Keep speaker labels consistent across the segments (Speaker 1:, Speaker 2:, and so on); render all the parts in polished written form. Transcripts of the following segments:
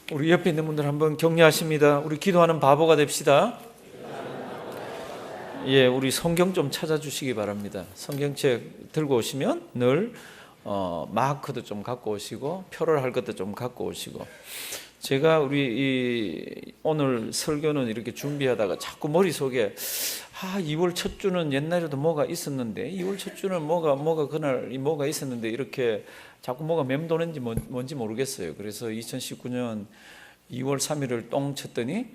Speaker 1: 우리 옆에 있는 분들 한번 격려하십니다. 우리 기도하는 바보가 됩시다. 예, 우리 성경 좀 찾아주시기 바랍니다. 성경책 들고 오시면 늘 마크도 좀 갖고 오시고 표를 할 것도 좀 갖고 오시고. 제가 오늘 설교는 이렇게 준비하다가 자꾸 머릿속에 2월 첫 주는 옛날에도 뭐가 있었는데 2월 첫 주는 뭐가 그날 뭐가 있었는데 이렇게 자꾸 뭐가 맴도는지 뭔지 모르겠어요. 그래서 2019년 2월 3일을 똥 쳤더니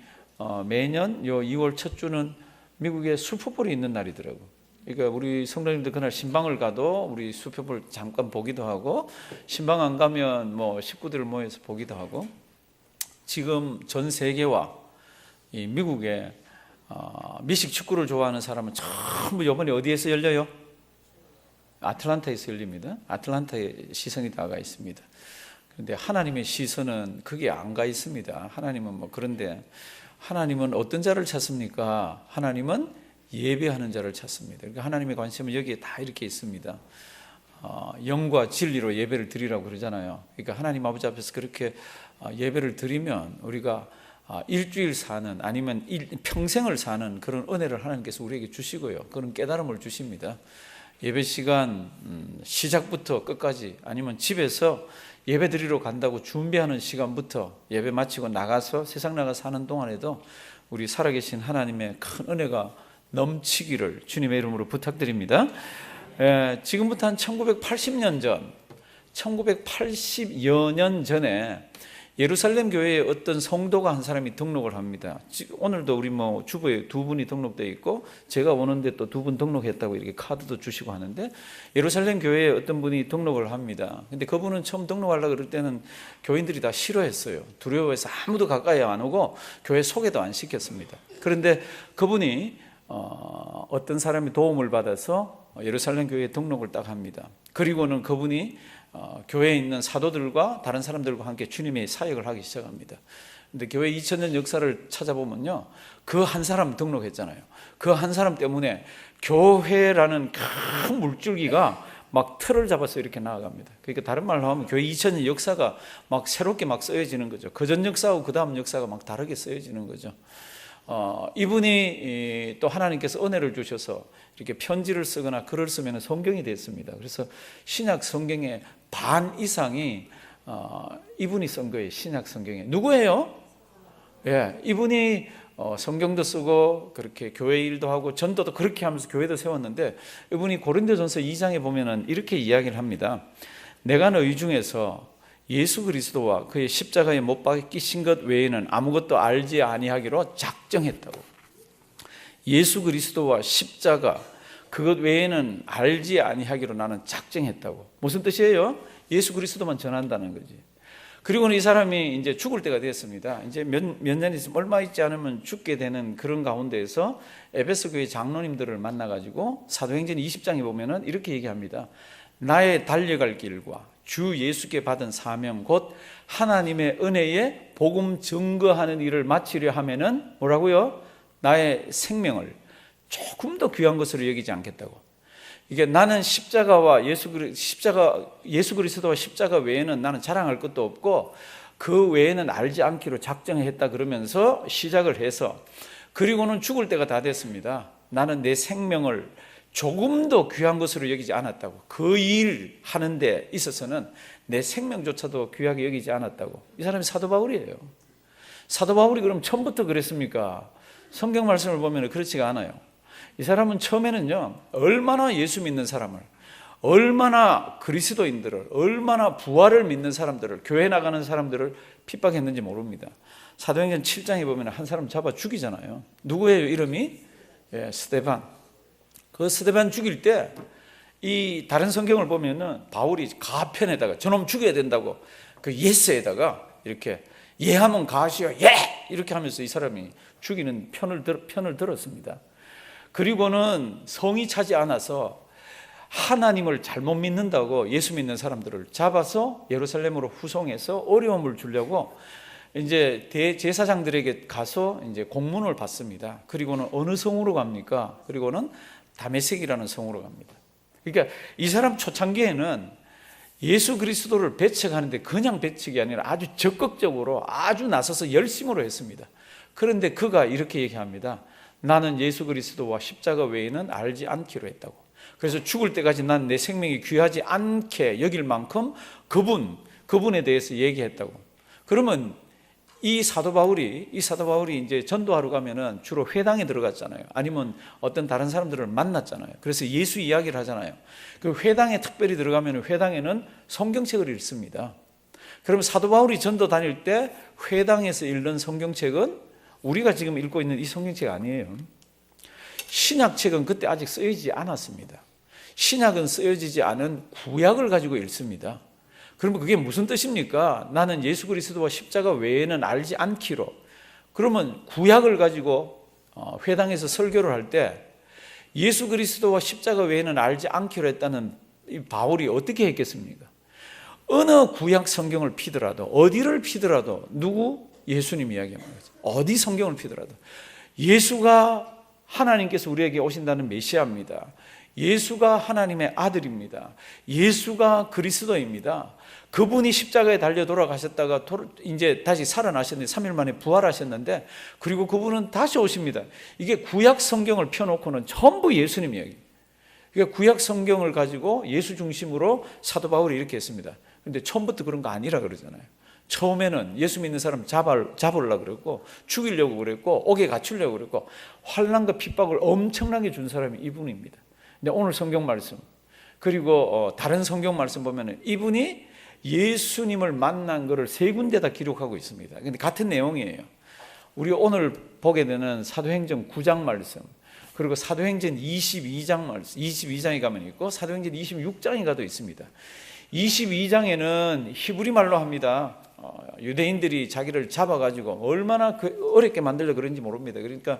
Speaker 1: 매년 요 2월 첫 주는 미국에 슈퍼볼이 있는 날이더라고. 그러니까 우리 성도님들 그날 신방을 가도 우리 슈퍼볼 잠깐 보기도 하고, 신방 안 가면 뭐 식구들 모여서 보기도 하고. 지금 전 세계와 이 미국에 미식 축구를 좋아하는 사람은 전부 이번에 어디에서 열려요? 아틀란타에서 열립니다. 아틀란타에 시선이 다가 있습니다. 그런데 하나님의 시선은 거기에 안 가 있습니다. 하나님은 그런데 하나님은 어떤 자를 찾습니까? 하나님은 예배하는 자를 찾습니다. 그러니까 하나님의 관심은 여기에 다 이렇게 있습니다. 영과 진리로 예배를 드리라고 그러잖아요. 그러니까 하나님 아버지 앞에서 그렇게 예배를 드리면 우리가 일주일 사는, 아니면 평생을 사는 그런 은혜를 하나님께서 우리에게 주시고요, 그런 깨달음을 주십니다. 예배 시간 시작부터 끝까지, 아니면 집에서 예배 드리러 간다고 준비하는 시간부터 예배 마치고 나가서 세상 나가 사는 동안에도 우리 살아계신 하나님의 큰 은혜가 넘치기를 주님의 이름으로 부탁드립니다. 지금부터 한 1980년 전, 1980여 년 전에 예루살렘 교회에 어떤 성도가 한 사람이 등록을 합니다. 오늘도 우리 주부에 두 분이 등록되어 있고, 제가 오는데 또 두 분 등록했다고 이렇게 카드도 주시고 하는데, 예루살렘 교회에 어떤 분이 등록을 합니다. 근데 그분은 처음 등록하려고 그럴 때는 교인들이 다 싫어했어요. 두려워해서 아무도 가까이 안 오고 교회 소개도 안 시켰습니다. 그런데 그분이 어떤 사람이 도움을 받아서 예루살렘 교회에 등록을 딱 합니다. 그리고는 그분이 교회에 있는 사도들과 다른 사람들과 함께 주님의 사역을 하기 시작합니다. 근데 교회 2000년 역사를 찾아보면요, 그 한 사람 등록했잖아요. 그 한 사람 때문에 교회라는 큰 물줄기가 막 틀을 잡아서 이렇게 나아갑니다. 그러니까 다른 말로 하면 교회 2000년 역사가 막 새롭게 막 쓰여지는 거죠. 그 전 역사하고 그 다음 역사가 막 다르게 쓰여지는 거죠. 이분이 또 하나님께서 은혜를 주셔서 이렇게 편지를 쓰거나 글을 쓰면 성경이 됐습니다. 그래서 신약 성경의 반 이상이 이분이 쓴 거예요. 신약 성경에. 누구예요? 예, 이분이 성경도 쓰고 그렇게 교회 일도 하고 전도도 그렇게 하면서 교회도 세웠는데, 이분이 고린도전서 2장에 보면은 이렇게 이야기를 합니다. 내가 너희 중에서 예수 그리스도와 그의 십자가에 못 박히신 것 외에는 아무것도 알지 아니하기로 작정했다고. 예수 그리스도와 십자가, 그것 외에는 알지 아니하기로 나는 작정했다고. 무슨 뜻이에요? 예수 그리스도만 전한다는 거지. 그리고는 이 사람이 이제 죽을 때가 됐습니다. 이제 몇 년 있으면, 얼마 있지 않으면 죽게 되는 그런 가운데에서 에베소 교회 장로님들을 만나가지고 사도행전 20장에 보면은 이렇게 얘기합니다. 나의 달려갈 길과 주 예수께 받은 사명 곧 하나님의 은혜에 복음 증거하는 일을 마치려 하면은 뭐라고요? 나의 생명을 조금 더 귀한 것으로 여기지 않겠다고. 이게 나는 십자가와 예수 그리스도와 십자가 외에는 나는 자랑할 것도 없고 그 외에는 알지 않기로 작정했다 그러면서 시작을 해서, 그리고는 죽을 때가 다 됐습니다. 나는 내 생명을 조금도 귀한 것으로 여기지 않았다고. 그 일 하는 데 있어서는 내 생명조차도 귀하게 여기지 않았다고. 이 사람이 사도 바울이에요. 사도 바울이 그럼 처음부터 그랬습니까? 성경 말씀을 보면 그렇지가 않아요. 이 사람은 처음에는요, 얼마나 예수 믿는 사람을, 얼마나 그리스도인들을, 얼마나 부활을 믿는 사람들을, 교회 나가는 사람들을 핍박했는지 모릅니다. 사도행전 7장에 보면 한 사람 잡아 죽이잖아요. 누구예요? 이름이? 예, 스데반. 그 스데반 죽일 때 이 다른 성경을 보면은 바울이 가편에다가 저놈 죽여야 된다고 그 예스에다가 이렇게 예하면 가시오 예 이렇게 하면서 이 사람이 죽이는 편을 들었습니다. 그리고는 성이 차지 않아서 하나님을 잘못 믿는다고 예수 믿는 사람들을 잡아서 예루살렘으로 후송해서 어려움을 주려고 이제 대제사장들에게 가서 이제 공문을 받습니다. 그리고는 어느 성으로 갑니까? 그리고는 다메섹이라는 성으로 갑니다. 그러니까 이 사람 초창기에는 예수 그리스도를 배척하는데 그냥 배척이 아니라 아주 적극적으로 아주 나서서 열심으로 했습니다. 그런데 그가 이렇게 얘기합니다. 나는 예수 그리스도와 십자가 외에는 알지 않기로 했다고. 그래서 죽을 때까지 난 내 생명이 귀하지 않게 여길 만큼 그분에 대해서 얘기했다고. 그러면 이 사도 바울이 이제 전도하러 가면은 주로 회당에 들어갔잖아요. 아니면 어떤 다른 사람들을 만났잖아요. 그래서 예수 이야기를 하잖아요. 그 회당에 특별히 들어가면 회당에는 성경책을 읽습니다. 그러면 사도 바울이 전도 다닐 때 회당에서 읽는 성경책은 우리가 지금 읽고 있는 이 성경책 아니에요. 신약책은 그때 아직 쓰여지지 않았습니다. 신약은 쓰여지지 않은 구약을 가지고 읽습니다. 그러면 그게 무슨 뜻입니까? 나는 예수 그리스도와 십자가 외에는 알지 않기로. 그러면 구약을 가지고 회당에서 설교를 할 때 예수 그리스도와 십자가 외에는 알지 않기로 했다는 이 바울이 어떻게 했겠습니까? 어느 구약 성경을 피더라도, 어디를 피더라도 누구? 예수님 이야기합니다. 어디 성경을 피더라도 예수가 하나님께서 우리에게 오신다는 메시아입니다. 예수가 하나님의 아들입니다. 예수가 그리스도입니다. 그분이 십자가에 달려 돌아가셨다가 이제 다시 살아나셨는데 3일 만에 부활하셨는데, 그리고 그분은 다시 오십니다. 이게 구약 성경을 펴놓고는 전부 예수님 이야기. 그러니까 구약 성경을 가지고 예수 중심으로 사도 바울이 이렇게 했습니다. 근데 처음부터 그런 거 아니라 그러잖아요. 처음에는 예수 믿는 사람 잡으려고 그랬고, 죽이려고 그랬고, 옥에 갇히려고 그랬고, 환난과 핍박을 엄청나게 준 사람이 이분입니다. 근데 오늘 성경 말씀, 그리고 다른 성경 말씀 보면은 이분이 예수님을 만난 것을 세 군데다 기록하고 있습니다. 근데 같은 내용이에요. 우리 오늘 보게 되는 사도행전 9장 말씀, 그리고 사도행전 22장 말씀, 22장에 가면 있고 사도행전 26장에 가도 있습니다. 22장에는 히브리 말로 합니다. 유대인들이 자기를 잡아가지고 얼마나 어렵게 만들려 그런지 모릅니다. 그러니까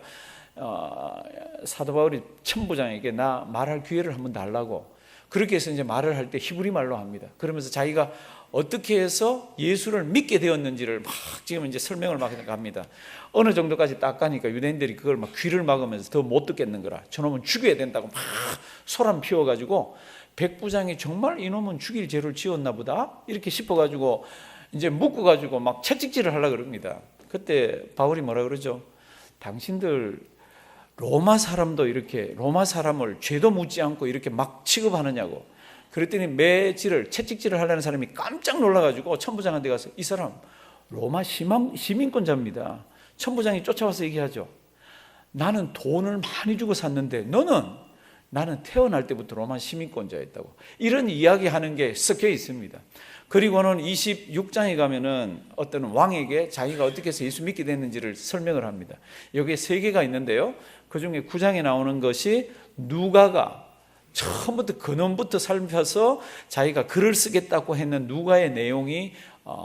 Speaker 1: 사도 바울이 천부장에게 나 말할 기회를 한번 달라고, 그렇게 해서 이제 말을 할 때 히브리 말로 합니다. 그러면서 자기가 어떻게 해서 예수를 믿게 되었는지를 막 지금 이제 설명을 막 합니다. 어느 정도까지 딱 가니까 유대인들이 그걸 막 귀를 막으면서 더 못 듣겠는 거라, 저놈은 죽여야 된다고 막 소란 피워가지고, 백부장이 정말 이놈은 죽일 죄를 지었나 보다 이렇게 싶어가지고 이제 묶어가지고 막 채찍질을 하려고 그럽니다. 그때 바울이 뭐라 그러죠? 당신들 로마 사람도 이렇게 로마 사람을 죄도 묻지 않고 이렇게 막 취급하느냐고. 그랬더니 채찍질을 하려는 사람이 깜짝 놀라가지고 천부장한테 가서 이 사람 로마 시민권자입니다. 천부장이 쫓아와서 얘기하죠. 나는 돈을 많이 주고 샀는데 나는 태어날 때부터 로마 시민권자였다고. 이런 이야기하는 게 섞여 있습니다. 그리고는 26장에 가면은 어떤 왕에게 자기가 어떻게 해서 예수 믿게 됐는지를 설명을 합니다. 여기에 세 개가 있는데요. 그 중에 9장에 나오는 것이 누가가 처음부터 근원부터 살펴서 자기가 글을 쓰겠다고 했는 누가의 내용이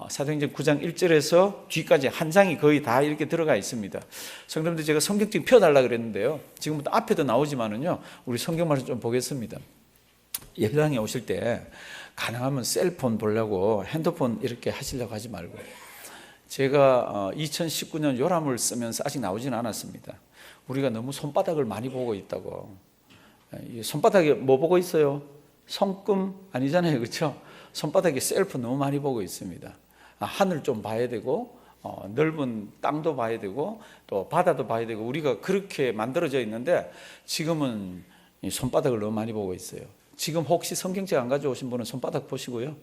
Speaker 1: 사도행전 9장 1절에서 뒤까지 한 장이 거의 다 이렇게 들어가 있습니다. 성도님들, 제가 성경책 펴달라 그랬는데요. 지금부터 앞에도 나오지만은요, 우리 성경 말씀 좀 보겠습니다. 예배당에 오실 때 가능하면 셀폰 보려고 핸드폰 이렇게 하시려고 하지 말고, 제가 2019년 요람을 쓰면서 아직 나오진 않았습니다. 우리가 너무 손바닥을 많이 보고 있다고. 손바닥에 뭐 보고 있어요? 손금 아니잖아요, 그렇죠? 손바닥에 셀프 너무 많이 보고 있습니다. 하늘 좀 봐야 되고, 넓은 땅도 봐야 되고, 또 바다도 봐야 되고, 우리가 그렇게 만들어져 있는데 지금은 손바닥을 너무 많이 보고 있어요. 지금 혹시 성경책 안 가져오신 분은 손바닥 보시고요,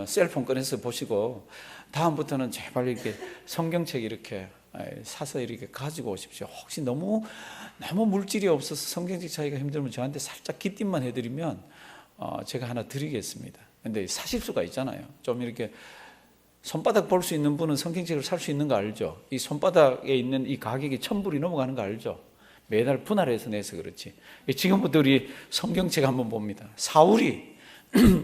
Speaker 1: 셀폰 꺼내서 보시고, 다음부터는 제발 이렇게 성경책 이렇게 사서 이렇게 가지고 오십시오. 혹시 너무 물질이 없어서 성경책 차이가 힘들면 저한테 살짝 기띔만 해드리면 제가 하나 드리겠습니다. 근데 사실 수가 있잖아요. 좀 이렇게 손바닥 볼 수 있는 분은 성경책을 살 수 있는 거 알죠? 이 손바닥에 있는 이 가격이 1,000불이 넘어가는 거 알죠? 매달 분할해서 내서 그렇지. 지금부터 우리 성경책 한번 봅니다. 사울이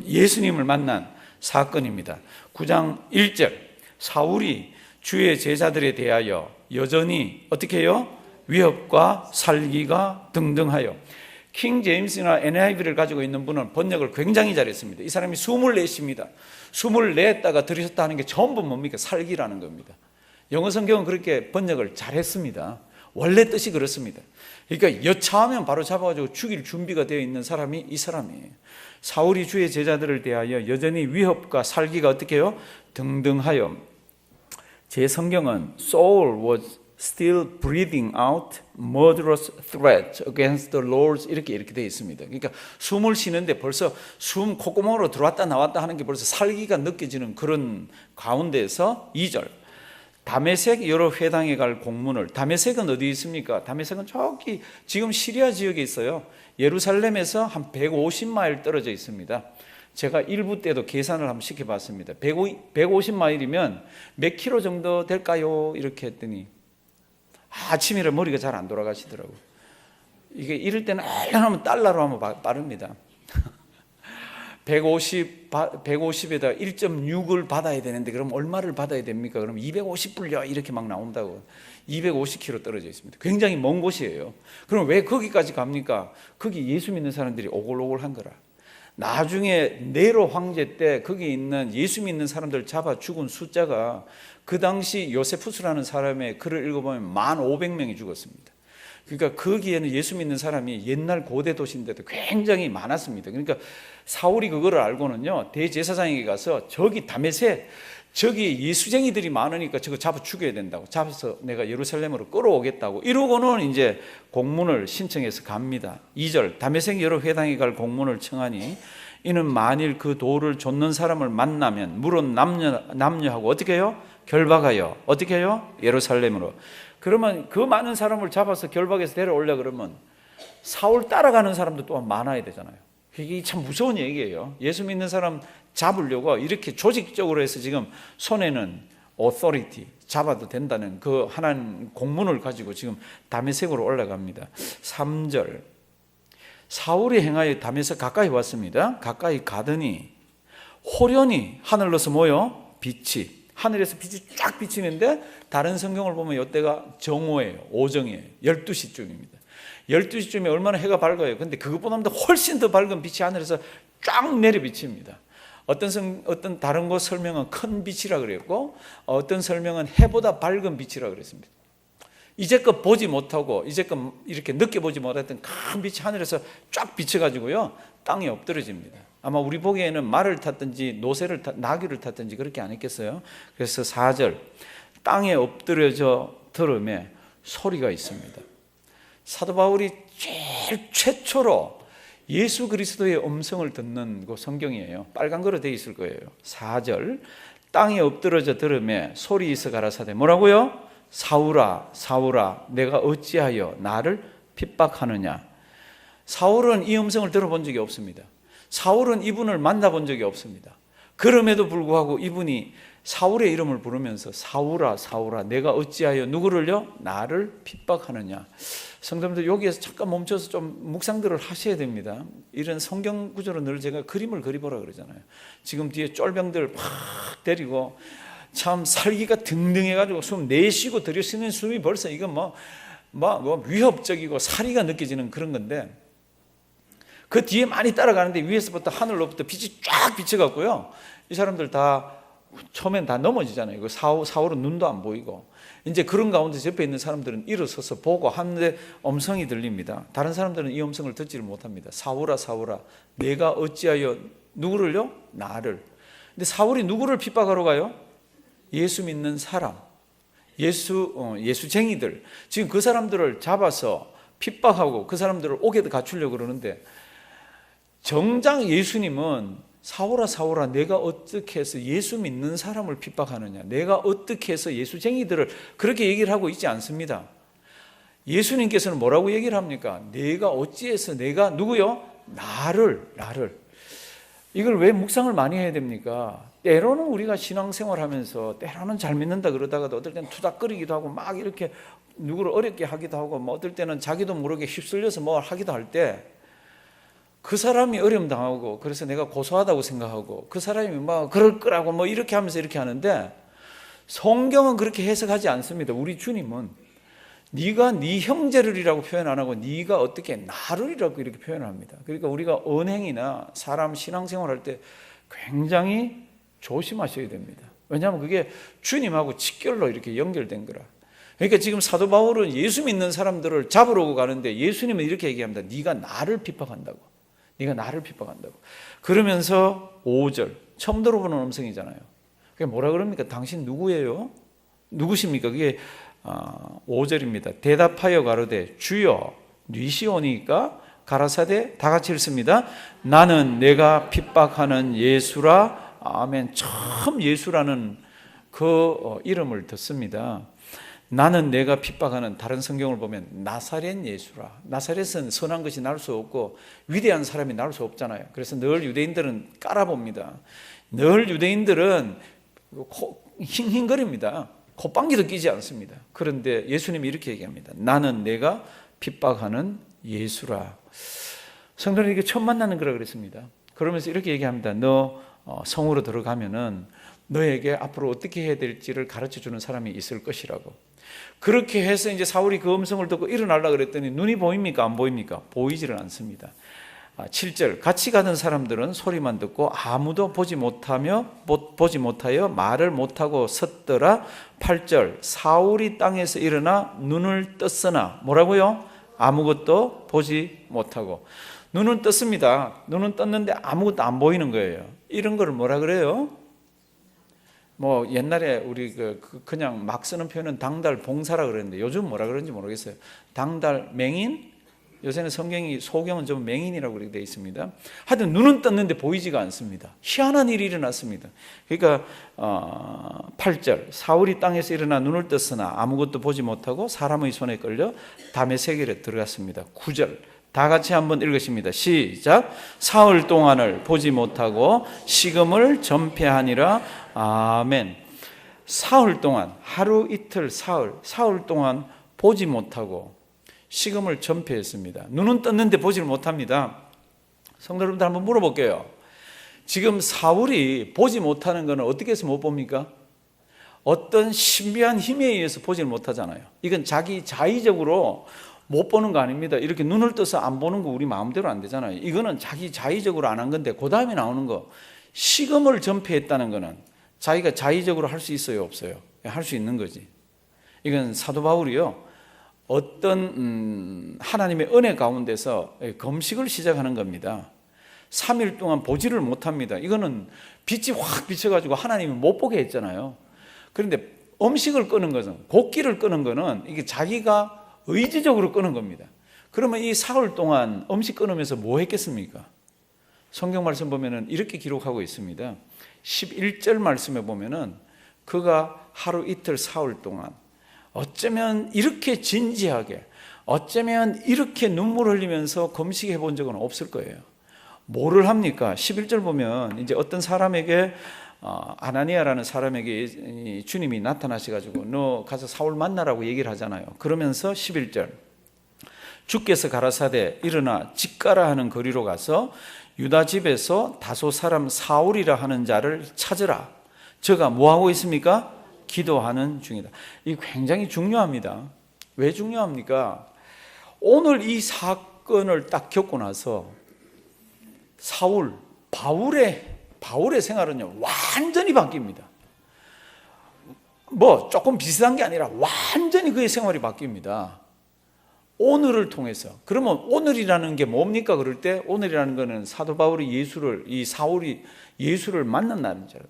Speaker 1: 예수님을 만난 사건입니다. 9장 1절, 사울이 주의 제자들에 대하여 여전히 어떻게 해요? 위협과 살기가 등등하여. 킹 제임스나 NIV를 가지고 있는 분은 번역을 굉장히 잘했습니다. 이 사람이 숨을 내쉽니다. 숨을 냈다가 들이셨다 하는 게 전부 뭡니까? 살기라는 겁니다. 영어 성경은 그렇게 번역을 잘했습니다. 원래 뜻이 그렇습니다. 그러니까 여차하면 바로 잡아가지고 죽일 준비가 되어 있는 사람이 이 사람이에요. 사울이 주의 제자들을 대하여 여전히 위협과 살기가 어떻게 해요? 등등하여. 제 성경은 Saul was still breathing out murderous threats against the Lord 이렇게 되어 있습니다. 그러니까 숨을 쉬는데 벌써 숨 콧구멍으로 들어왔다 나왔다 하는 게 벌써 살기가 느껴지는 그런 가운데에서 2절 다메섹 여러 회당에 갈 공문을. 다메섹은 어디 있습니까? 다메섹은 저기 지금 시리아 지역에 있어요. 예루살렘에서 한 150마일 떨어져 있습니다. 제가 일부 때도 계산을 한번 시켜봤습니다. 150마일이면 몇 킬로 정도 될까요? 이렇게 했더니 아침이라 머리가 잘 안 돌아가시더라고요. 이게 이럴 때는 하면 달러로 하면 빠릅니다. 150에다 1.6을 받아야 되는데 그럼 얼마를 받아야 됩니까? 그럼 250불요 이렇게 막 나온다고. 250km 떨어져 있습니다. 굉장히 먼 곳이에요. 그럼 왜 거기까지 갑니까? 거기 예수 믿는 사람들이 오글오글한 거라. 나중에 네로 황제 때 거기 있는 예수 믿는 사람들 잡아 죽은 숫자가 그 당시 요세푸스라는 사람의 글을 읽어보면 1,500명이 죽었습니다. 그러니까 거기에는 예수 믿는 사람이 옛날 고대 도시인데도 굉장히 많았습니다. 그러니까 사울이 그거를 알고는요, 대제사장에게 가서 저기 다메섹 저기 예수쟁이들이 많으니까 저거 잡아 죽여야 된다고, 잡아서 내가 예루살렘으로 끌어오겠다고 이러고는 이제 공문을 신청해서 갑니다. 2절 다메섹 여러 회당에 갈 공문을 청하니 이는 만일 그 돌을 좇는 사람을 만나면 물은 남녀하고 어떻게 해요? 결박하여 어떻게 해요? 예루살렘으로. 그러면 그 많은 사람을 잡아서 결박해서 데려오려 그러면 사울 따라가는 사람도 또한 많아야 되잖아요. 이게 참 무서운 얘기예요. 예수 믿는 사람 잡으려고 이렇게 조직적으로 해서 지금 손에는 authority 잡아도 된다는 그 하나님 공문을 가지고 지금 다메섹으로 올라갑니다. 3절 사울이 행하여 다메섹 가까이 왔습니다. 가까이 가더니 호련히 하늘로서 뭐요? 빛이 하늘에서 빛이 쫙 비치는데 다른 성경을 보면 이때가 정오예요. 오정이에요. 12시쯤입니다. 12시쯤에 얼마나 해가 밝아요. 근데 그것보다 훨씬 더 밝은 빛이 하늘에서 쫙 내려 비칩니다. 어떤 다른 곳 설명은 큰 빛이라 그랬고 어떤 설명은 해보다 밝은 빛이라 그랬습니다. 이제껏 보지 못하고 이제껏 이렇게 느껴보지 못했던 큰 빛이 하늘에서 쫙 비쳐가지고요 땅에 엎드러집니다. 아마 우리 보기에는 말을 탔든지 나귀를 탔든지 그렇게 안 했겠어요. 그래서 4절 땅에 엎드려져 들음에 소리가 있습니다. 사도 바울이 제일 최초로 예수 그리스도의 음성을 듣는 그 성경이에요. 빨간 거로 되어 있을 거예요. 4절 땅에 엎드려져 들음에 소리 있어 가라사대 뭐라고요? 사울아 사울아 내가 어찌하여 나를 핍박하느냐. 사울은 이 음성을 들어본 적이 없습니다. 사울은 이분을 만나본 적이 없습니다. 그럼에도 불구하고 이분이 사울의 이름을 부르면서 사울아 사울아 내가 어찌하여 누구를요? 나를 핍박하느냐. 성도님들 여기에서 잠깐 멈춰서 좀 묵상들을 하셔야 됩니다. 이런 성경 구조로 늘 제가 그림을 그리보라 그러잖아요. 지금 뒤에 쫄병들 팍 때리고 참 살기가 등등해가지고 숨 내쉬고 들이쉬는 숨이 벌써 이건 뭐 위협적이고 살이가 느껴지는 그런 건데 그 뒤에 많이 따라가는데 위에서부터 하늘로부터 빛이 쫙 비쳐갖고요 이 사람들 다 처음엔 다 넘어지잖아요. 그 사울은 눈도 안 보이고 이제 그런 가운데 옆에 있는 사람들은 일어서서 보고 하는데 음성이 들립니다. 다른 사람들은 이 음성을 듣지를 못합니다. 사울아 사울아 내가 어찌하여 누구를요? 나를. 근데 사울이 누구를 핍박하러 가요? 예수 믿는 사람, 예수쟁이들. 지금 그 사람들을 잡아서 핍박하고 그 사람들을 옥에도 갖추려고 그러는데 정작 예수님은 사울아 사울아 내가 어떻게 해서 예수 믿는 사람을 핍박하느냐, 내가 어떻게 해서 예수쟁이들을 그렇게 얘기를 하고 있지 않습니다. 예수님께서는 뭐라고 얘기를 합니까? 내가 어찌해서 내가 누구요? 나를. 이걸 왜 묵상을 많이 해야 됩니까? 때로는 우리가 신앙생활하면서 때로는 잘 믿는다 그러다가도 어떨 때는 투닥거리기도 하고 막 이렇게 누구를 어렵게 하기도 하고 뭐 어떨 때는 자기도 모르게 휩쓸려서 뭘 하기도 할 때 그 사람이 어려움 당하고 그래서 내가 고소하다고 생각하고 그 사람이 막 그럴 거라고 뭐 이렇게 하면서 이렇게 하는데 성경은 그렇게 해석하지 않습니다. 우리 주님은 네가 네 형제를이라고 표현 안 하고 네가 어떻게 나를이라고 이렇게 표현합니다. 그러니까 우리가 언행이나 사람 신앙생활 할 때 굉장히 조심하셔야 됩니다. 왜냐하면 그게 주님하고 직결로 이렇게 연결된 거라. 그러니까 지금 사도 바울은 예수 믿는 사람들을 잡으러 가는데 예수님은 이렇게 얘기합니다. 네가 나를 핍박한다고. 네가 나를 핍박한다고. 그러면서 5절 처음 들어보는 음성이잖아요. 그게 뭐라 그럽니까? 당신 누구예요? 누구십니까? 그게 5절입니다. 대답하여 가로되 주여 뉘시오니까 가라사대 다 같이 읽습니다. 나는 내가 핍박하는 예수라. 아멘. 처음 예수라는 그 이름을 듣습니다. 나는 내가 핍박하는, 다른 성경을 보면 나사렛 예수라. 나사렛은 선한 것이 나올 수 없고 위대한 사람이 나올 수 없잖아요. 그래서 늘 유대인들은 깔아봅니다. 늘 유대인들은 힝힝거립니다. 콧방귀도 끼지 않습니다. 그런데 예수님이 이렇게 얘기합니다. 나는 내가 핍박하는 예수라. 성도는 이게 처음 만나는 거라 그랬습니다. 그러면서 이렇게 얘기합니다. 너 성으로 들어가면은 너에게 앞으로 어떻게 해야 될지를 가르쳐 주는 사람이 있을 것이라고. 그렇게 해서 이제 사울이 그 음성을 듣고 일어나려고 그랬더니 눈이 보입니까? 안 보입니까? 보이지를 않습니다. 7절 같이 가던 사람들은 소리만 듣고 아무도 보지 못하여 말을 못하고 섰더라. 8절 사울이 땅에서 일어나 눈을 떴으나 뭐라고요? 아무것도 보지 못하고. 눈은 떴습니다. 눈은 떴는데 아무것도 안 보이는 거예요. 이런 걸 뭐라 그래요? 뭐 옛날에 우리 그냥 막 쓰는 표현은 당달 봉사라 그랬는데 요즘 뭐라 그러는지 모르겠어요. 당달 맹인? 요새는 성경이 소경은 좀 맹인이라고 그렇게 되어 있습니다. 하여튼 눈은 떴는데 보이지가 않습니다. 희한한 일이 일어났습니다. 그러니까 8절 사울이 땅에서 일어나 눈을 떴으나 아무것도 보지 못하고 사람의 손에 끌려 다메섹에 들어갔습니다. 9절 다 같이 한번 읽으십니다. 시작. 사흘 동안을 보지 못하고 식음을 전폐하니라. 아멘. 사흘 동안, 하루 이틀 사흘 동안 보지 못하고 식음을 전폐했습니다. 눈은 떴는데 보지를 못합니다. 성도 여러분들 한번 물어볼게요. 지금 사울이 보지 못하는 것은 어떻게 해서 못 봅니까? 어떤 신비한 힘에 의해서 보지를 못하잖아요. 이건 자기 자의적으로 못 보는 거 아닙니다. 이렇게 눈을 떠서 안 보는 거 우리 마음대로 안 되잖아요. 이거는 자기 자의적으로 안 한 건데 그 다음에 나오는 거 식음을 전폐했다는 거는 자기가 자의적으로 할 수 있어요, 없어요? 할 수 있는 거지. 이건 사도 바울이요, 어떤 하나님의 은혜 가운데서 금식을 시작하는 겁니다. 3일 동안 보지를 못합니다. 이거는 빛이 확 비쳐가지고 하나님이 못 보게 했잖아요. 그런데 음식을 끄는 것은, 곡기를 끄는 것은 이게 자기가 의지적으로 끄는 겁니다. 그러면 이 사흘 동안 음식 끊으면서 뭐 했겠습니까? 성경 말씀 보면은 이렇게 기록하고 있습니다. 11절 말씀에 보면은 그가 하루 이틀 사흘 동안 어쩌면 이렇게 진지하게, 어쩌면 이렇게 눈물 흘리면서 금식해 본 적은 없을 거예요. 뭐를 합니까? 11절 보면 이제 어떤 사람에게 아나니아라는 사람에게 주님이 나타나셔가지고 너 가서 사울 만나라고 얘기를 하잖아요. 그러면서 11절 주께서 가라사대 일어나 집가라 하는 거리로 가서 유다 집에서 다소 사람 사울이라 하는 자를 찾으라. 저가 뭐하고 있습니까? 기도하는 중이다. 이게 굉장히 중요합니다. 왜 중요합니까? 오늘 이 사건을 딱 겪고 나서 바울의 생활은요 완전히 바뀝니다. 뭐 조금 비슷한 게 아니라 완전히 그의 생활이 바뀝니다. 오늘을 통해서. 그러면 오늘이라는 게 뭡니까? 그럴 때 오늘이라는 거는 사도 바울이 이 사울이 예수를 만난다는 거잖아요.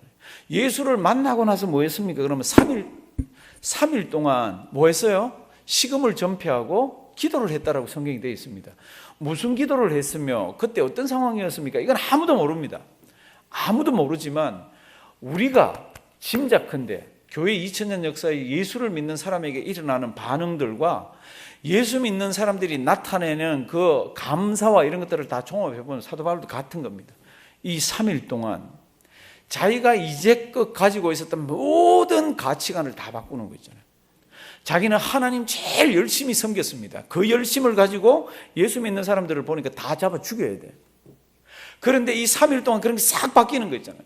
Speaker 1: 예수를 만나고 나서 뭐 했습니까? 그러면 3일 동안 뭐 했어요? 식음을 전폐하고 기도를 했다라고 성경이 되어 있습니다. 무슨 기도를 했으며 그때 어떤 상황이었습니까? 이건 아무도 모릅니다. 아무도 모르지만 우리가 짐작컨대 교회 2000년 역사에 예수를 믿는 사람에게 일어나는 반응들과 예수 믿는 사람들이 나타내는 그 감사와 이런 것들을 다 종합해보면 사도 바울도 같은 겁니다. 이 3일 동안 자기가 이제껏 가지고 있었던 모든 가치관을 다 바꾸는 거 있잖아요. 자기는 하나님 제일 열심히 섬겼습니다. 그 열심을 가지고 예수 믿는 사람들을 보니까 다 잡아 죽여야 돼. 그런데 이 3일 동안 그런 게 싹 바뀌는 거 있잖아요.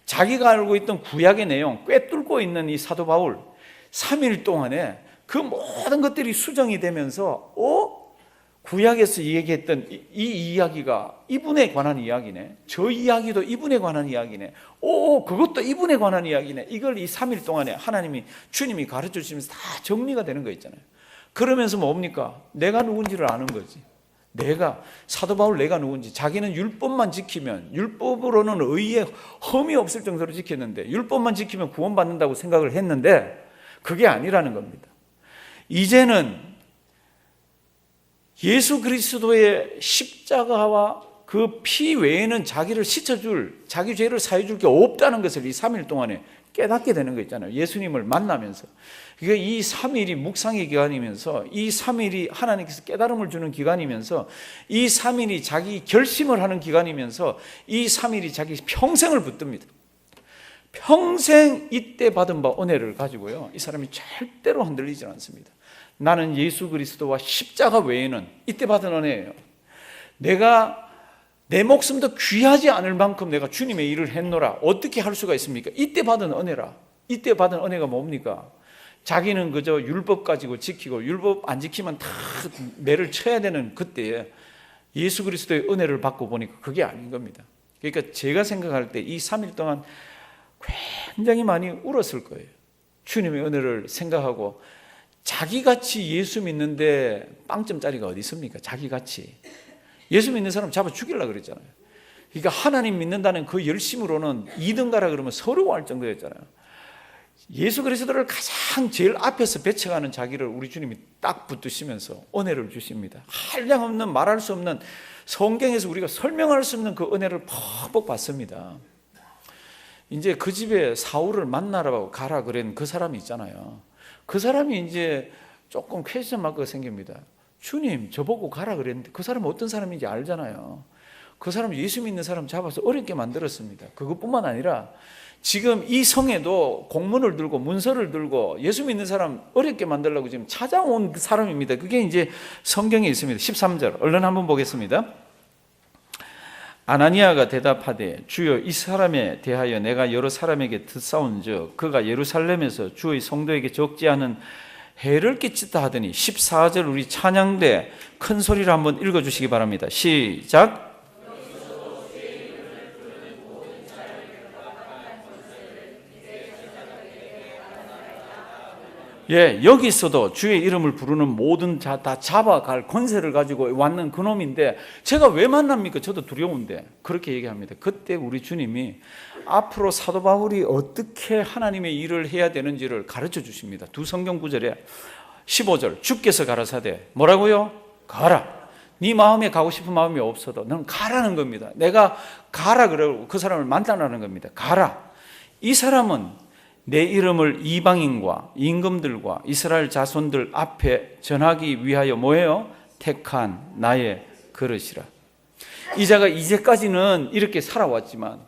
Speaker 1: 자기가 알고 있던 구약의 내용 꿰뚫고 있는 이 사도 바울 3일 동안에 그 모든 것들이 수정이 되면서 구약에서 얘기했던 이 이야기가 이분에 관한 이야기네. 저 이야기도 이분에 관한 이야기네. 그것도 이분에 관한 이야기네. 이걸 이 3일 동안에 주님이 가르쳐 주시면서 다 정리가 되는 거 있잖아요. 그러면서 뭡니까? 내가 누군지를 아는 거지. 사도 바울 내가 누군지. 자기는 율법만 지키면, 율법으로는 의에 흠이 없을 정도로 지켰는데, 율법만 지키면 구원받는다고 생각을 했는데 그게 아니라는 겁니다. 이제는 예수 그리스도의 십자가와 그 피 외에는 자기를 씻어줄, 자기 죄를 사해줄 게 없다는 것을 이 3일 동안에 깨닫게 되는 거 있잖아요. 예수님을 만나면서. 그러니까 이 3일이 묵상의 기간이면서, 이 3일이 하나님께서 깨달음을 주는 기간이면서, 이 3일이 자기 결심을 하는 기간이면서, 이 3일이 자기 평생을 붙듭니다. 평생 이때 받은 바 은혜를 가지고요, 이 사람이 절대로 흔들리지 않습니다. 나는 예수 그리스도와 십자가 외에는, 이때 받은 은혜예요. 내가 내 목숨도 귀하지 않을 만큼 내가 주님의 일을 했노라. 어떻게 할 수가 있습니까? 이때 받은 은혜라. 이때 받은 은혜가 뭡니까? 자기는 그저 율법 가지고 지키고 율법 안 지키면 다 매를 쳐야 되는 그때에 예수 그리스도의 은혜를 받고 보니까 그게 아닌 겁니다. 그러니까 제가 생각할 때 이 3일 동안 굉장히 많이 울었을 거예요. 주님의 은혜를 생각하고, 자기같이 예수 믿는데 빵점짜리가 어디 있습니까? 자기같이 예수 믿는 사람 잡아 죽이려고 그랬잖아요. 그러니까 하나님 믿는다는 그 열심으로는 2등 가라 그러면 서러워할 정도였잖아요. 예수 그리스도를 가장 제일 앞에서 배척하는 자기를 우리 주님이 딱 붙드시면서 은혜를 주십니다. 한량없는, 말할 수 없는, 성경에서 우리가 설명할 수 없는 그 은혜를 퍽퍽 받습니다. 이제 그 집에 사울을 만나러 가라 그런 그 사람이 있잖아요. 그 사람이 이제 조금 퀘스천 마크가 생깁니다. 주님, 저보고 가라 그랬는데, 그 사람은 어떤 사람인지 알잖아요. 그 사람 예수 믿는 사람 잡아서 어렵게 만들었습니다. 그것뿐만 아니라 지금 이 성에도 공문을 들고 문서를 들고 예수 믿는 사람 어렵게 만들려고 지금 찾아온 사람입니다. 그게 이제 성경에 있습니다. 13절 얼른 한번 보겠습니다. 아나니아가 대답하되, 주여, 이 사람에 대하여 내가 여러 사람에게 듣사온즉 그가 예루살렘에서 주의 성도에게 적지 않은 해를 끼쳤다 하더니, 14절 우리 찬양대 큰 소리로 한번 읽어주시기 바랍니다. 시작. 예, 여기서도 주의 이름을 부르는 모든 자 다 잡아갈 권세를 가지고 왔는 그놈인데 제가 왜 만납니까? 저도 두려운데. 그렇게 얘기합니다. 그때 우리 주님이 앞으로 사도 바울이 어떻게 하나님의 일을 해야 되는지를 가르쳐 주십니다. 두 성경 구절에 15절 주께서 가라사대 뭐라고요? 가라. 네 마음에 가고 싶은 마음이 없어도 넌 가라는 겁니다. 내가 가라 그러고 그 사람을 만나라는 겁니다. 가라. 이 사람은 내 이름을 이방인과 임금들과 이스라엘 자손들 앞에 전하기 위하여 뭐예요? 택한 나의 그릇이라. 이 자가 이제까지는 이렇게 살아왔지만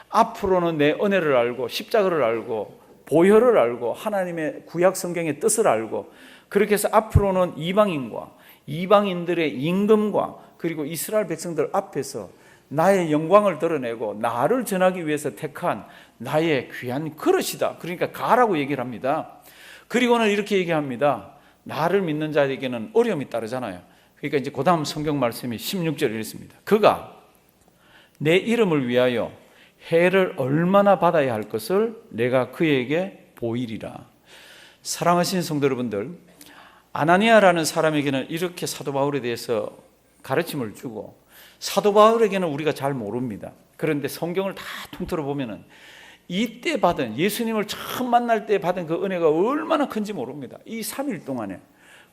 Speaker 1: 앞으로는 내 은혜를 알고 십자가를 알고 보혈을 알고 하나님의 구약 성경의 뜻을 알고, 그렇게 해서 앞으로는 이방인과 이방인들의 임금과 그리고 이스라엘 백성들 앞에서 나의 영광을 드러내고 나를 전하기 위해서 택한 나의 귀한 그릇이다. 그러니까 가라고 얘기를 합니다. 그리고는 이렇게 얘기합니다. 나를 믿는 자에게는 어려움이 따르잖아요. 그러니까 이제 그 다음 성경 말씀이 16절에 이렇습니다. 그가 내 이름을 위하여 해를 얼마나 받아야 할 것을 내가 그에게 보이리라. 사랑하시는 성도 여러분들, 아나니아라는 사람에게는 이렇게 사도 바울에 대해서 가르침을 주고, 사도 바울에게는 우리가 잘 모릅니다. 그런데 성경을 다 통틀어 보면은 이때 받은, 예수님을 처음 만날 때 받은 그 은혜가 얼마나 큰지 모릅니다. 이 3일 동안에.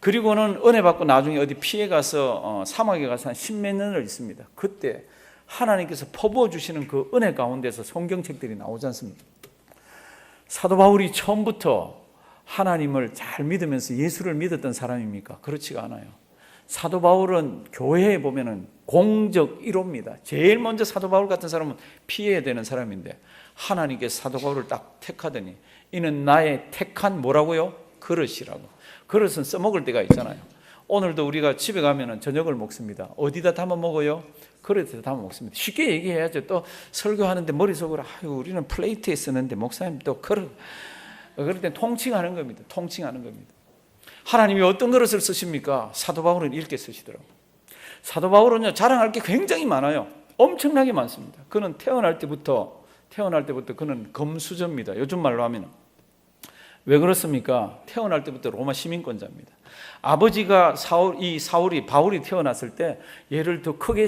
Speaker 1: 그리고는 은혜 받고 나중에 어디 피해 가서 사막에 가서 한 10몇 년을 있습니다. 그때 하나님께서 퍼부어 주시는 그 은혜 가운데서 성경책들이 나오지 않습니까? 사도 바울이 처음부터 하나님을 잘 믿으면서 예수를 믿었던 사람입니까? 그렇지가 않아요. 사도 바울은 교회에 보면은 공적 1호입니다. 제일 먼저 사도 바울 같은 사람은 피해야 되는 사람인데 하나님께서 사도 바울을 딱 택하더니 이는 나의 택한 뭐라고요? 그릇이라고. 그릇은 써먹을 때가 있잖아요. 오늘도 우리가 집에 가면은 저녁을 먹습니다. 어디다 담아 먹어요? 그릇에 담아 먹습니다. 쉽게 얘기해야죠. 또 설교하는데 머릿속으로 아유 우리는 플레이트에 쓰는데 목사님 또 그릇. 그럴 때 통칭하는 겁니다. 통칭하는 겁니다. 하나님이 어떤 그릇을 쓰십니까? 사도 바울은 이렇게 쓰시더라고요. 사도 바울은요, 자랑할 게 굉장히 많아요. 엄청나게 많습니다. 그는 태어날 때부터 그는 금수저입니다. 요즘 말로 하면. 왜 그렇습니까? 태어날 때부터 로마 시민권자입니다. 아버지가 바울이 태어났을 때 얘를 더 크게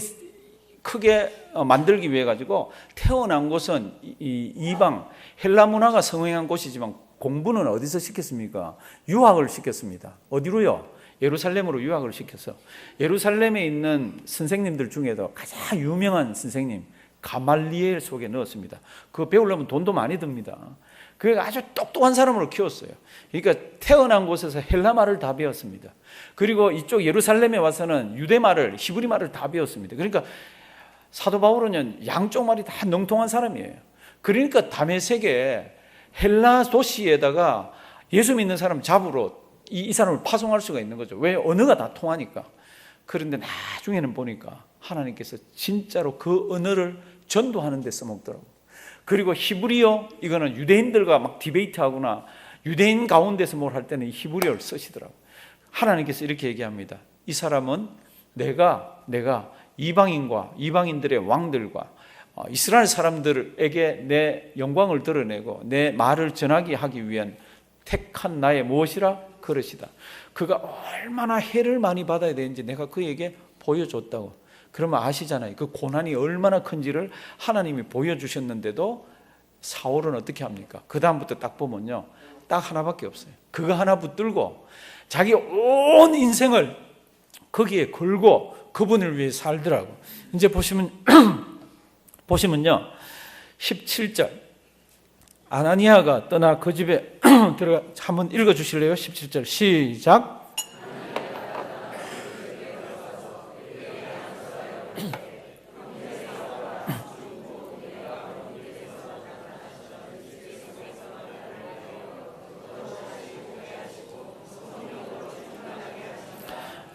Speaker 1: 만들기 위해 가지고 태어난 곳은 이방 헬라 문화가 성행한 곳이지만 공부는 어디서 시켰습니까? 유학을 시켰습니다. 어디로요? 예루살렘으로 유학을 시켜서 예루살렘에 있는 선생님들 중에도 가장 유명한 선생님 가말리엘 속에 넣었습니다. 그거 배우려면 돈도 많이 듭니다. 그게 아주 똑똑한 사람으로 키웠어요. 그러니까 태어난 곳에서 헬라 말을 다 배웠습니다. 그리고 이쪽 예루살렘에 와서는 유대 말을, 히브리 말을 다 배웠습니다. 그러니까 사도 바울은 양쪽 말이 다 능통한 사람이에요. 그러니까 다메섹에 헬라 도시에다가 예수 믿는 사람 잡으러 이 사람을 파송할 수가 있는 거죠. 왜? 언어가 다 통하니까. 그런데 나중에는 보니까 하나님께서 진짜로 그 언어를 전도하는 데 써먹더라고요. 그리고 히브리어, 이거는 유대인들과 막 디베이트하거나 유대인 가운데서 뭘 할 때는 히브리어를 쓰시더라고요. 하나님께서 이렇게 얘기합니다. 이 사람은 내가 이방인과 이방인들의 왕들과 이스라엘 사람들에게 내 영광을 드러내고 내 말을 전하게 하기 위한 택한 나의 무엇이라? 그릇이다. 그가 얼마나 해를 많이 받아야 되는지 내가 그에게 보여줬다고. 그러면 아시잖아요. 그 고난이 얼마나 큰지를 하나님이 보여주셨는데도 사울은 어떻게 합니까? 그 다음부터 딱 보면요, 딱 하나밖에 없어요. 그거 하나 붙들고 자기 온 인생을 거기에 걸고 그분을 위해 살더라고. 이제 보시면요 17절 아나니아가 떠나 그 집에 들어가. 한번 읽어주실래요? 17절 시작.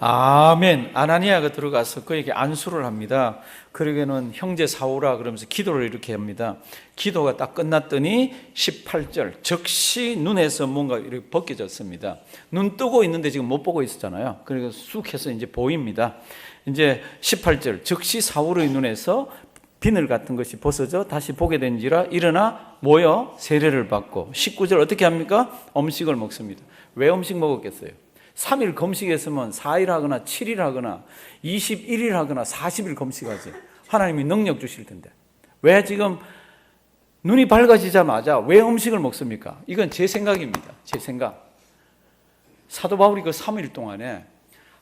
Speaker 1: 아멘. 아나니아가 들어가서 그에게 안수를 합니다. 그러기에는 형제 사오라 그러면서 기도를 이렇게 합니다. 기도가 딱 끝났더니 18절 즉시 눈에서 뭔가 이렇게 벗겨졌습니다. 눈 뜨고 있는데 지금 못 보고 있었잖아요. 그래서 쑥 해서 이제 보입니다. 이제 18절 즉시 사울의 눈에서 비늘 같은 것이 벗어져 다시 보게 된지라 일어나 모여 세례를 받고 19절 어떻게 합니까? 음식을 먹습니다. 왜 음식 먹었겠어요? 3일 금식했으면 4일 하거나 7일 하거나 21일 하거나 40일 금식하지. 하나님이 능력 주실 텐데. 왜 지금 눈이 밝아지자마자 왜 음식을 먹습니까? 이건 제 생각입니다. 제 생각. 사도 바울이 그 3일 동안에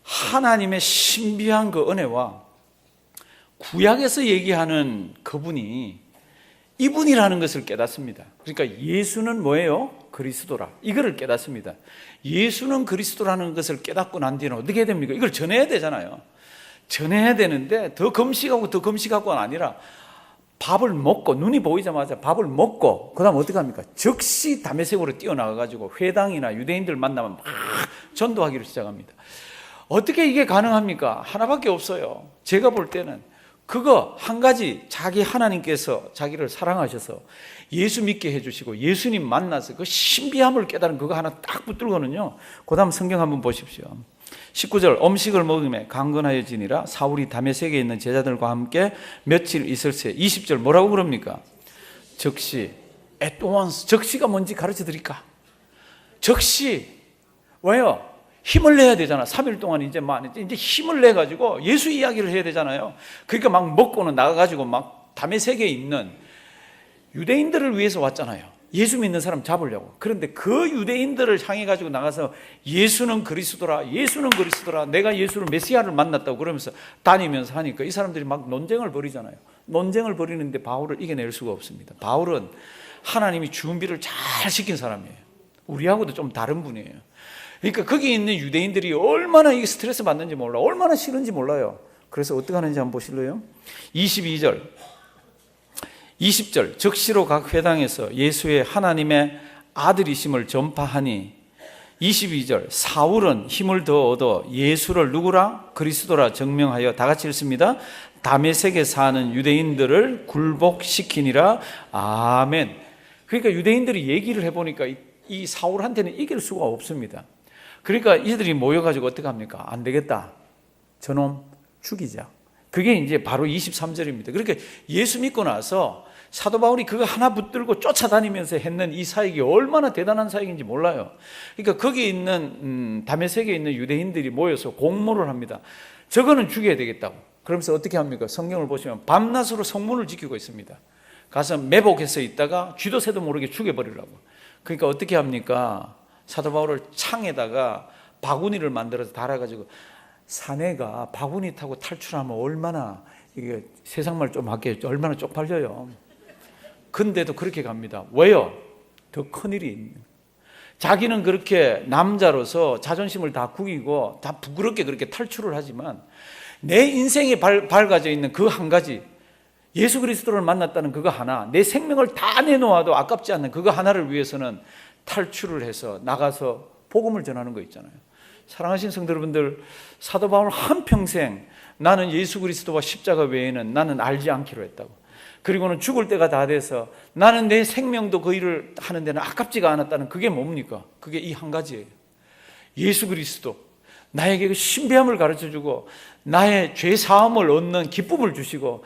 Speaker 1: 하나님의 신비한 그 은혜와 구약에서 얘기하는 그분이 이분이라는 것을 깨닫습니다. 그러니까 예수는 뭐예요? 그리스도라. 이거를 깨닫습니다. 예수는 그리스도라는 것을 깨닫고 난 뒤에는 어떻게 해야 됩니까? 이걸 전해야 되잖아요. 전해야 되는데 더 금식하고가 아니라 밥을 먹고 눈이 보이자마자 밥을 먹고 그다음 어떻게 합니까? 즉시 다메섹으로 뛰어나가가지고 회당이나 유대인들 만나면 막 전도하기를 시작합니다. 어떻게 이게 가능합니까? 하나밖에 없어요. 제가 볼 때는 그거 한 가지, 자기 하나님께서 자기를 사랑하셔서 예수 믿게 해주시고 예수님 만나서 그 신비함을 깨달은 그거 하나 딱 붙들거든요. 그 다음 성경 한번 보십시오. 19절 음식을 먹음에 강건하여지니라 사울이 다메섹에 있는 제자들과 함께 며칠 있을새. 20절 뭐라고 그럽니까? 즉시 at once. 즉시가 뭔지 가르쳐 드릴까? 즉시. 왜요? 힘을 내야 되잖아. 3일 동안 이제 힘을 내 가지고 예수 이야기를 해야 되잖아요. 그러니까 막 먹고는 나가가지고 막 다메섹에 있는 유대인들을 위해서 왔잖아요. 예수 믿는 사람 잡으려고. 그런데 그 유대인들을 향해 가지고 나가서 예수는 그리스도라, 내가 예수를 메시아를 만났다고 그러면서 다니면서 하니까 이 사람들이 막 논쟁을 벌이잖아요. 논쟁을 벌이는데 바울을 이겨낼 수가 없습니다. 바울은 하나님이 준비를 잘 시킨 사람이에요. 우리하고도 좀 다른 분이에요. 그러니까 거기 있는 유대인들이 얼마나 이 스트레스 받는지 몰라, 얼마나 싫은지 몰라요. 그래서 어떻게 하는지 한번 보실래요? 22절 20절 즉시로 각 회당에서 예수의 하나님의 아들이심을 전파하니 22절 사울은 힘을 더 얻어 예수를 누구라? 그리스도라 증명하여 다 같이 읽습니다. 다메섹에 사는 유대인들을 굴복시키니라. 아멘. 그러니까 유대인들이 얘기를 해보니까 이 사울한테는 이길 수가 없습니다. 그러니까 이들이 모여가지고 어떻게 합니까? 안 되겠다. 저놈 죽이자. 그게 이제 바로 23절입니다. 그렇게 예수 믿고 나서 사도 바울이 그거 하나 붙들고 쫓아다니면서 했는 이 사역이 얼마나 대단한 사역인지 몰라요. 그러니까 거기 있는 다메섹에 있는 유대인들이 모여서 공모를 합니다. 저거는 죽여야 되겠다고. 그러면서 어떻게 합니까? 성경을 보시면 밤낮으로 성문을 지키고 있습니다. 가서 매복해서 있다가 쥐도 새도 모르게 죽여버리려고. 그러니까 어떻게 합니까? 사도 바울을 창에다가 바구니를 만들어서 달아가지고, 사내가 바구니 타고 탈출하면 얼마나, 이게 세상말 좀 할게, 얼마나 쪽팔려요. 근데도 그렇게 갑니다. 왜요? 더 큰일이 있는. 자기는 그렇게 남자로서 자존심을 다 구기고 다 부끄럽게 그렇게 탈출을 하지만, 내 인생에 밝아져 있는 그 한 가지, 예수 그리스도를 만났다는 그거 하나, 내 생명을 다 내놓아도 아깝지 않는 그거 하나를 위해서는 탈출을 해서 나가서 복음을 전하는 거 있잖아요. 사랑하신 성도 여러분들, 사도 바울 한평생 나는 예수 그리스도와 십자가 외에는 나는 알지 않기로 했다고. 그리고는 죽을 때가 다 돼서 나는 내 생명도 그 일을 하는 데는 아깝지가 않았다는, 그게 뭡니까? 그게 이 한 가지예요. 예수 그리스도 나에게 그 신비함을 가르쳐주고 나의 죄 사함을 얻는 기쁨을 주시고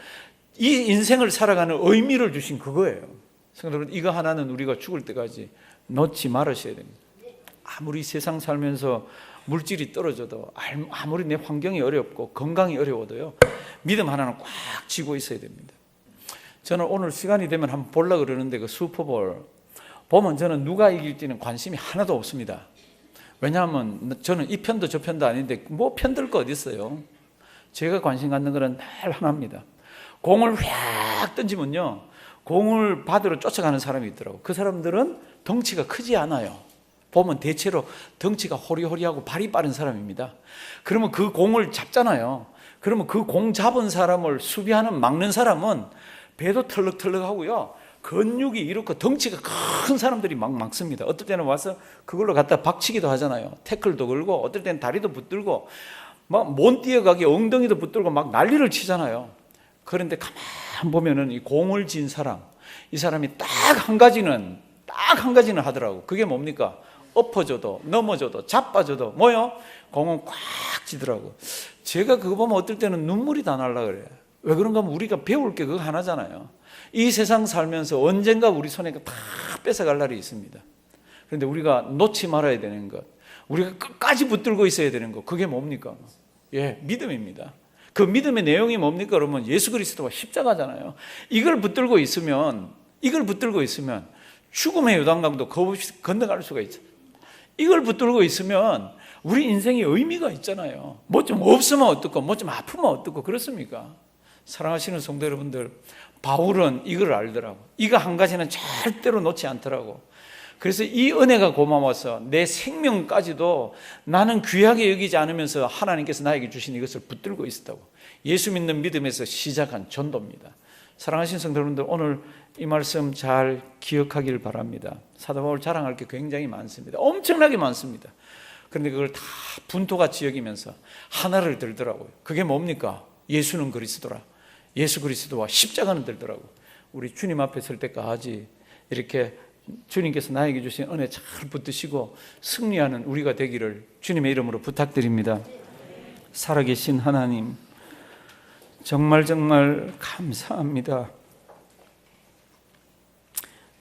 Speaker 1: 이 인생을 살아가는 의미를 주신 그거예요. 성도 여러분, 이거 하나는 우리가 죽을 때까지 놓지 말으셔야 됩니다. 아무리 세상 살면서 물질이 떨어져도, 아무리 내 환경이 어렵고 건강이 어려워도요, 믿음 하나는 꽉 쥐고 있어야 됩니다. 저는 오늘 시간이 되면 한번 보려고 그러는데, 그 슈퍼볼 보면 저는 누가 이길지는 관심이 하나도 없습니다. 왜냐하면 저는 이 편도 저 편도 아닌데 뭐 편들 거 어디 있어요. 제가 관심 갖는 거는 늘 하나입니다. 공을 휙 던지면요, 공을 받으러 쫓아가는 사람이 있더라고. 그 사람들은 덩치가 크지 않아요. 보면 대체로 덩치가 호리호리하고 발이 빠른 사람입니다. 그러면 그 공을 잡잖아요. 그러면 그 공 잡은 사람을 수비하는, 막는 사람은 배도 털럭털럭하고요, 근육이 이렇고 덩치가 큰 사람들이 막 막습니다. 어떨 때는 와서 그걸로 갖다 박치기도 하잖아요. 태클도 걸고, 어떨 때는 다리도 붙들고, 막 못 뛰어가게 엉덩이도 붙들고 막 난리를 치잖아요. 그런데 가만 보면은 이 공을 진 사람, 이 사람이 딱 한 가지는 하더라고. 그게 뭡니까? 엎어져도 넘어져도 자빠져도 뭐요? 공은 꽉 쥐더라고. 제가 그거 보면 어떨 때는 눈물이 다 날라 그래요. 왜 그런가 하면 우리가 배울 게 그거 하나잖아요. 이 세상 살면서 언젠가 우리 손에 다 뺏어갈 날이 있습니다. 그런데 우리가 놓지 말아야 되는 것, 우리가 끝까지 붙들고 있어야 되는 것, 그게 뭡니까? 예, 믿음입니다. 그 믿음의 내용이 뭡니까? 그러면 예수 그리스도와 십자가잖아요. 이걸 붙들고 있으면 죽음의 요단강도 겁없이 건너갈 수가 있죠. 이걸 붙들고 있으면 우리 인생에 의미가 있잖아요. 뭐 좀 없으면 어떻고, 뭐 좀 아프면 어떻고, 그렇습니까? 사랑하시는 성도 여러분들, 바울은 이걸 알더라고. 이거 한 가지는 절대로 놓지 않더라고. 그래서 이 은혜가 고마워서 내 생명까지도 나는 귀하게 여기지 않으면서 하나님께서 나에게 주신 이것을 붙들고 있었다고. 예수 믿는 믿음에서 시작한 전도입니다. 사랑하신 성도 여러분들, 오늘 이 말씀 잘 기억하길 바랍니다. 사도 바울 자랑할 게 굉장히 많습니다. 엄청나게 많습니다. 그런데 그걸 다 분토같이 여기면서 하나를 들더라고요. 그게 뭡니까? 예수는 그리스도라. 예수 그리스도와 십자가는 들더라고. 우리 주님 앞에 설 때까지 이렇게 주님께서 나에게 주신 은혜 잘 붙드시고 승리하는 우리가 되기를 주님의 이름으로 부탁드립니다. 살아계신 하나님, 정말 감사합니다.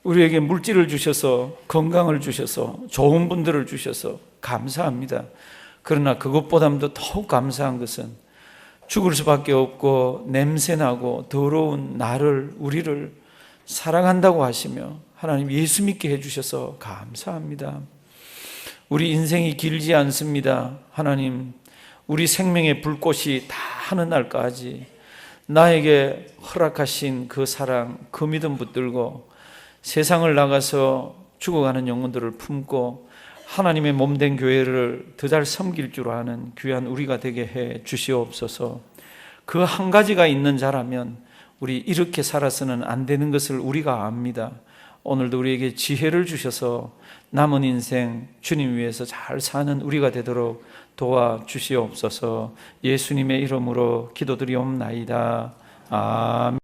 Speaker 1: 우리에게 물질을 주셔서, 건강을 주셔서, 좋은 분들을 주셔서 감사합니다. 그러나 그것보다도 더욱 감사한 것은 죽을 수밖에 없고 냄새나고 더러운 나를, 우리를 사랑한다고 하시며 하나님 예수 믿게 해주셔서 감사합니다. 우리 인생이 길지 않습니다. 하나님, 우리 생명의 불꽃이 다 하는 날까지 나에게 허락하신 그 사랑, 그 믿음 붙들고 세상을 나가서 죽어가는 영혼들을 품고 하나님의 몸된 교회를 더 잘 섬길 줄 아는 귀한 우리가 되게 해 주시옵소서. 그 한 가지가 있는 자라면 우리 이렇게 살아서는 안 되는 것을 우리가 압니다. 오늘도 우리에게 지혜를 주셔서 남은 인생 주님 위해서 잘 사는 우리가 되도록 도와주시옵소서. 예수님의 이름으로 기도드리옵나이다. 아멘.